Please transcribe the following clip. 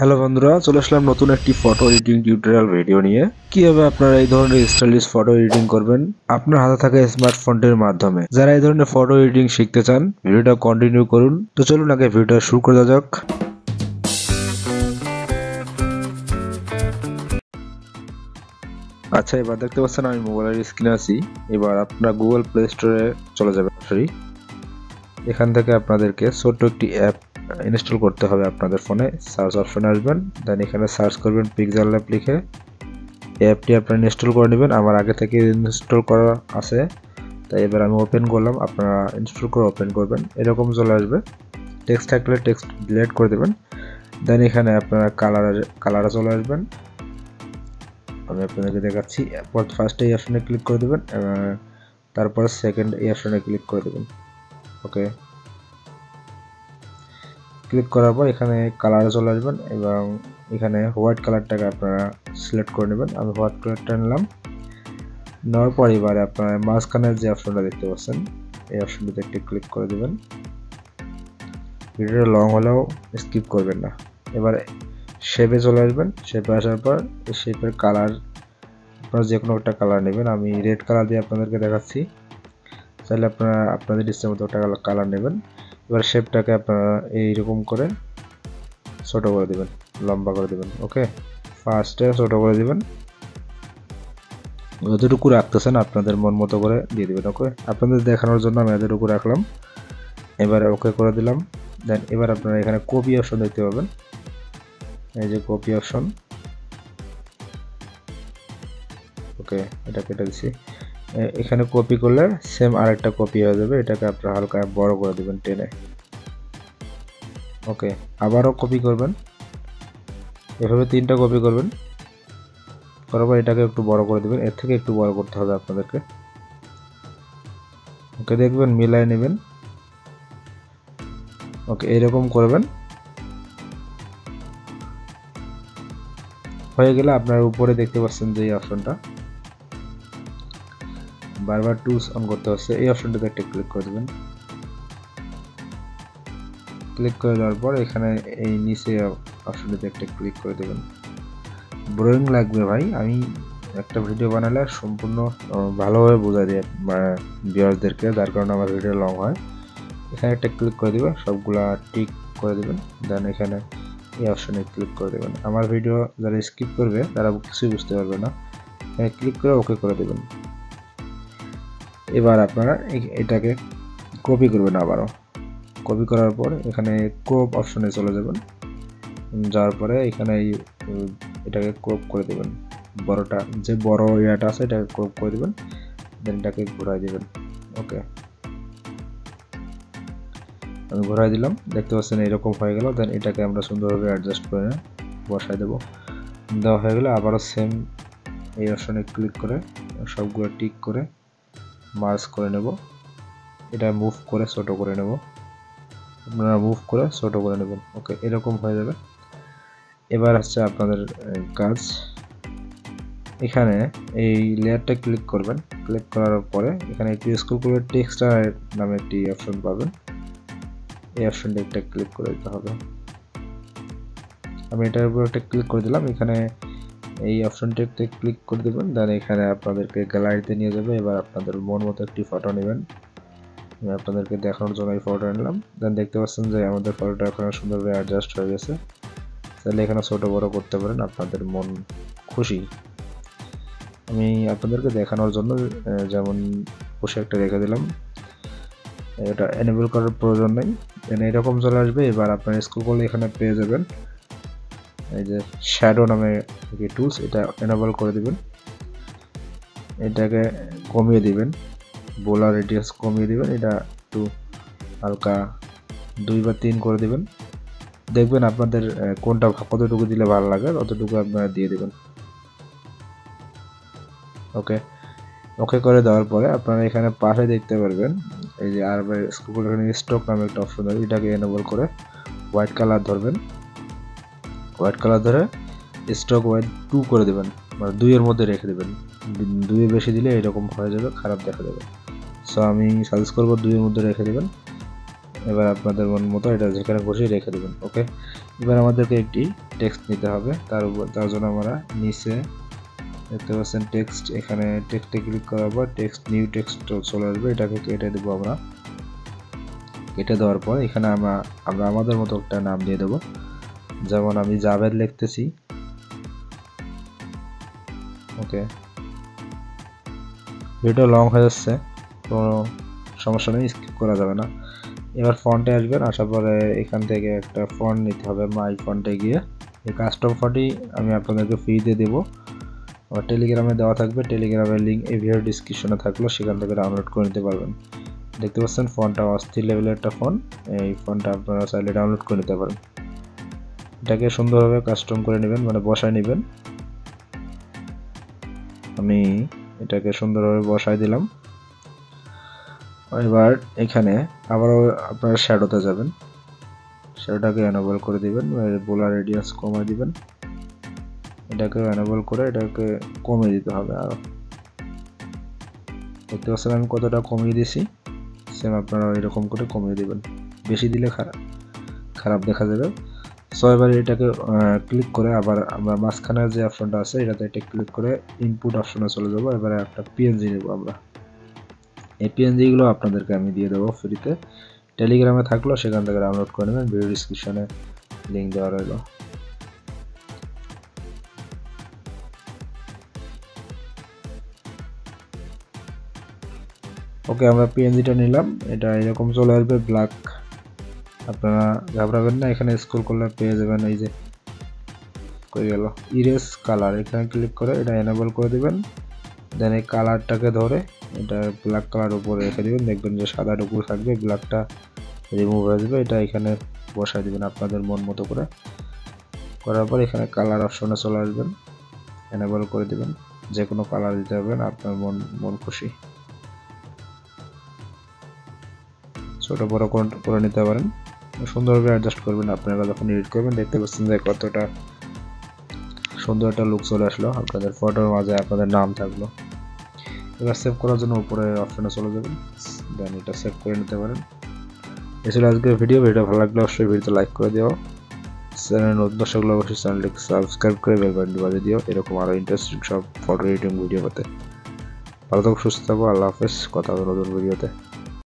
Hello বন্ধুরা, চলে আসলাম নতুন একটি ফটো এডিটিং টিউটোরিয়াল ভিডিও নিয়ে। কিভাবে আপনারা এই ধরনের স্টাইলিশ ফটো এডিটিং করবেন আপনার হাতে থাকা স্মার্টফোনটির মাধ্যমে। যারা এই ধরনের ফটো এডিটিং শিখতে চান, ভিডিওটা কন্টিনিউ করুন। তো চলুন আগে ভিডিওটা শুরু করা যাক। আচ্ছা, এবার দেখতে পাচ্ছেন আমি মোবাইলের স্ক্রিনে আছি। এবার আপনারা গুগল প্লে স্টোরে চলে যাবেন। এখান থেকে আপনাদেরকে ছোট্ট একটি অ্যাপ ইনস্টল করতে হবে। আপনাদের ফোনে সার্চ অপশনে আসবেন, দেন এখানে সার্চ করবেন পিক্সেল ল্যাব লিখে। অ্যাপটি আপনারা ইনস্টল করে নেবেন। আমার আগে থেকে ইনস্টল করা আছে, তাই এবার আমি ওপেন করলাম। আপনারা ইনস্টল করে ওপেন করবেন, এরকম চলে আসবে। টেক্সট থাকলে টেক্সট ডিলিট করে দেবেন। দেন এখানে আপনারা কালারে চলে আসবেন। আমি আপনাদেরকে দেখাচ্ছি। ফার্স্ট এই অপশনে ক্লিক করে দেবেন, তারপর সেকেন্ড এই অপশনে ক্লিক করে দেবেন। ওকে, ক্লিক করার পর এখানে কালারে চলে আসবেন এবং এখানে হোয়াইট কালারটাকে আপনারা সিলেক্ট করে নেবেন। আমি হোয়াইট কালারটা নিলাম। নেওয়ার পর এবারে আপনারা মাঝখানের যে অপশনটা দেখতে পাচ্ছেন, এই অপশনটিতে একটি ক্লিক করে দেবেন। ভিডিওটা লং হলেও স্কিপ করবেন না। এবারে শেপে চলে আসবেন। শেপে আসার পর এই শেপের কালার আপনারা যে কোনো একটা কালার নেবেন। আমি রেড কালার দিয়ে আপনাদেরকে দেখাচ্ছি, চাইলে আপনারা আপনাদের ইচ্ছে মতো একটা কালার নেবেন। এবার শেপটাকে আপনারা এইরকম করে ছোট করে দেবেন, লম্বা করে দেবেন। ওকে, ফার্স্টে ছোট করে দেবেন, যতটুকু রাখতেছেন আপনাদের মন মতো করে দিয়ে দেবেন। ওকে, আপনাদের দেখানোর জন্য আমি এতটুকু রাখলাম। এবারে ওকে করে দিলাম। দেন এবার আপনারা এখানে কপি অপশন দেখতে পাবেন। এই যে কপি অপশন, ওকে, এটা কেটে দিচ্ছি। এখানে কপি করলে সেম আরেকটা কপি হয়ে যাবে। এটাকে আপনারা হালকা বড় করে দেবেন টেনে। ওকে, আবারও কপি করবেন, এভাবে 3টা কপি করবেন। করার পর এটাকে একটু বড় করে দেবেন, এর থেকে একটু বড় করতে হবে আপনাদেরকে। ওকে, দেখবেন মিলাই নেবেন। ওকে, এরকম করবেন। হয়ে গেলে আপনার উপরে দেখতে পাচ্ছেন যে এই অপশনটা বারবার টুলস অন করতে হচ্ছে, এই অপশনটাতে একটা ক্লিক করে দেবেন। ক্লিক করে দেওয়ার পর এখানে এই নিচে অপশনটাতে একটা ক্লিক করে দেবেন। বোরিং লাগবে ভাই, আমি একটা ভিডিও বানালে সম্পূর্ণ ভালোভাবে বোঝাই দিই ভিউয়ারদেরকে, যার কারণে আমার ভিডিও লং হয়। এখানে একটা ক্লিক করে দেবেন, সবগুলা টিক করে দেবেন। দেন এখানে এই অপশনে ক্লিক করে দেবেন। আমার ভিডিও যারা স্কিপ করবে তারা কিছুই বুঝতে পারবে না। এখানে ক্লিক করে ওকে করে দেবেন। এবার আপনারা এটাকে কপি করবেন। আবারও কপি করার পর এখানে ক্রপ অপশনে চলে যাবেন। যাওয়ার পরে এখানে এটাকে ক্রপ করে দেবেন। বড়টা যে বড় এরিয়াটা আছে এটাকে ক্রপ করে দেবেন। দেন এটাকে ঘোরাই দেবেন। ওকে, আমি ঘোরাই দিলাম, দেখতে পাচ্ছেন এরকম হয়ে গেল। দেন এটাকে আমরা সুন্দরভাবে অ্যাডজাস্ট করে বসাই দেবো। দেওয়া হয়ে গেলে আবারও সেম এই অপশনে ক্লিক করে সবগুলো টিক করে মার্জ করে নেব। এটা মুভ করে ছোট করে নেব, আপনারা মুভ করে ছোট করে নেবেন। ওকে, এরকম হয়ে যাবে। এবার হচ্ছে আপনাদের কাজ, এখানে এই লেয়ারটা ক্লিক করবেন। ক্লিক করার পরে এখানে একটু স্ক্রল করে টেক্সচার নামে একটি অপশন পাবেন। এই অপশনটা একটা ক্লিক করে দিতে হবে। আমি এটার উপর একটা ক্লিক করে দিলাম। এখানে এই অপশনটাতে ক্লিক করে দেবেন। দেন এখানে আপনাদেরকে গ্যালারিতে নিয়ে যাবে। এবার আপনাদের মন মতো একটি ফটো নেবেন। আমি আপনাদেরকে দেখানোর জন্য এই ফটোটা নিলাম। দেন দেখতে পাচ্ছেন যে আমাদের ফটোটা এখন সুন্দরভাবে অ্যাডজাস্ট হয়ে গেছে। তাহলে এখানে ছোট বড় করতে পারেন আপনাদের মন খুশি। আমি আপনাদেরকে দেখানোর জন্য যেমন বসে একটা রেখে দিলাম, এটা এনেবল করার প্রয়োজন নেই। এরকম চলে আসবে। এবার আপনার স্ক্রল করলে এখানে পেয়ে যাবেন এই যে শ্যাডো নামে একটি টুলস, এটা এনেবল করে দিবেন। এটাকে কমিয়ে দিবেন, বোলার রেডিয়াস কমিয়ে দিবেন। এটা একটু হালকা 2 বা 3 করে দিবেন। দেখবেন আপনাদের কোনটা কতটুকু দিলে ভালো লাগে ততটুকু আপনারা দিয়ে দিবেন। ওকে, ওকে করে দেওয়ার পরে আপনারা এখানে পাশে দেখতে পারবেন এই যে আর স্ক্রল এখানে স্টক নামে একটা অপশন আছে, এটাকে এনেবল করে হোয়াইট কালার ধরবেন। হোয়াইট কালার ধরে স্টক হোয়াইট 2 করে দেবেন, মানে 2 এর মধ্যে রেখে দেবেন। 2 এর বেশি দিলে এরকম হয়ে যাবে, খারাপ দেখা যাবে। সো আমি সাজেস্ট করবো 2 এর মধ্যে রেখে দেবেন। এবার আপনাদের মন মতো এটা যেখানে খুশি রেখে দেবেন। ওকে, এবার আমাদেরকে একটি টেক্সট নিতে হবে। তার জন্য আমরা নিচে দেখতে পাচ্ছেন টেক্সট, এখানে টেক্সটে ক্লিক করার পর টেক্সট নিউ টেক্সট চলে আসবে। এটাকে কেটে দেবো আমরা। কেটে দেওয়ার পর এখানে আমরা আমাদের মতো একটা নাম দিয়ে দেবো। যেমন আমি জাভেদ লিখতেছি। ওকে, ভিডিও লং হয়ে যাচ্ছে, কোনো সমস্যা নেই, স্কিপ করা যাবে না। এবার ফন্টে আসবেন, আসার পরে এখান থেকে একটা ফন্ট নিতে হবে। মাই ফন্টে গিয়ে এই কাস্টম ফন্টই আমি আপনাদেরকে ফ্রিতে দেবো। আমার টেলিগ্রামে দেওয়া থাকবে, টেলিগ্রামের লিঙ্ক এই ভিডিও ডিসক্রিপশনে থাকলো, সেখান থেকে ডাউনলোড করে নিতে পারবেন। দেখতে পাচ্ছেন ফন্টটা অস্থির লেভেলের একটা ফন্ট। এই ফন্টটা আপনারা চাইলে ডাউনলোড করে নিতে পারেন। এটাকে সুন্দরভাবে কাস্টম করে নেবেন, মানে বসায় নেবেন। আমি এটাকে সুন্দরভাবে বসায় দিলাম। এবার এখানে আবারও আপনারা শ্যাডোতে যাবেন, শ্যাডোটাকে এনেবল করে দিবেন, বোলার রেডিয়াস কমিয়ে দিবেন। এটাকে এনেবল করে এটাকে কমিয়ে দিতে হবে আরো। দেখতে পাচ্ছেন আমি কতটা কমিয়ে দিয়েছি, সেম আপনারা এরকম করে কমিয়ে দিবেন। বেশি দিলে খারাপ দেখা যাবে। সো এবার এটাকে ক্লিক করে আবার আমরা মাঝখানে যে অপশনটা আছে এটাতে এটা ক্লিক করে ইনপুট অপশনে চলে যাব। এবারে একটা পিএনজি নেব আমরা। এই পিএনজি গুলো আপনাদেরকে আমি দিয়ে দেবো ফ্রিতে, টেলিগ্রামে থাকলো, সেখান থেকে ডাউনলোড করে নেবেন। ভিডিও ডিসক্রিপশনে লিঙ্ক দেওয়া রইল। ওকে, আমরা পিএনজিটা নিলাম, এটা এরকম চলে আসবে ব্ল্যাক। আপনারা ঘাবড়াবেন না, এখানে স্ক্রল করলে পেয়ে যাবেন। এই যে কই গেল ইরেজ কালার, এখানে ক্লিক করে এটা এনেবল করে দিবেন। দেন এই কালারটাকে ধরে এটা ব্ল্যাক কালার উপরে রেখে দিবেন। দেখবেন যে সাদাটুকু থাকবে, ব্ল্যাকটা রিমুভ হয়ে যাবে। এটা এখানে বসায় দিবেন আপনাদের মন মতো করে। করার পর এখানে কালার অপশনে চলে আসবেন, এনেবল করে দিবেন। যে কোনো কালার দিতে পারবেন আপনার মন খুশি, ছোট বড় করে নিতে পারেন। সুন্দরভাবে অ্যাডজাস্ট করবেন আপনারা যখন এডিট করবেন। দেখতে পাচ্ছেন যে কতটা সুন্দর একটা লুক চলে আসলো, আপনাদের ফটোর মাঝে আপনাদের নাম থাকলো। এবার সেভ করার জন্য উপরে অপশনে চলে যাবেন, দেন এটা সেভ করে নিতে পারেন। এই ছিল আজকের ভিডিও। ভালো লাগলে অবশ্যই ভিডিওতে লাইক করে দিও। চ্যানেল নতুন দর্শকগুলো অবশ্যই চ্যানেলটিকে সাবস্ক্রাইব করে বেল বাটনটি বাজিয়ে দিও, এরকম আরও ইন্টারেস্টিং সব ফটো এডিটিং ভিডিও পেতে। ভালো থাকো, সুস্থ থাকো, আল্লাহ হাফেজ। কথা হবে নতুন ভিডিওতে।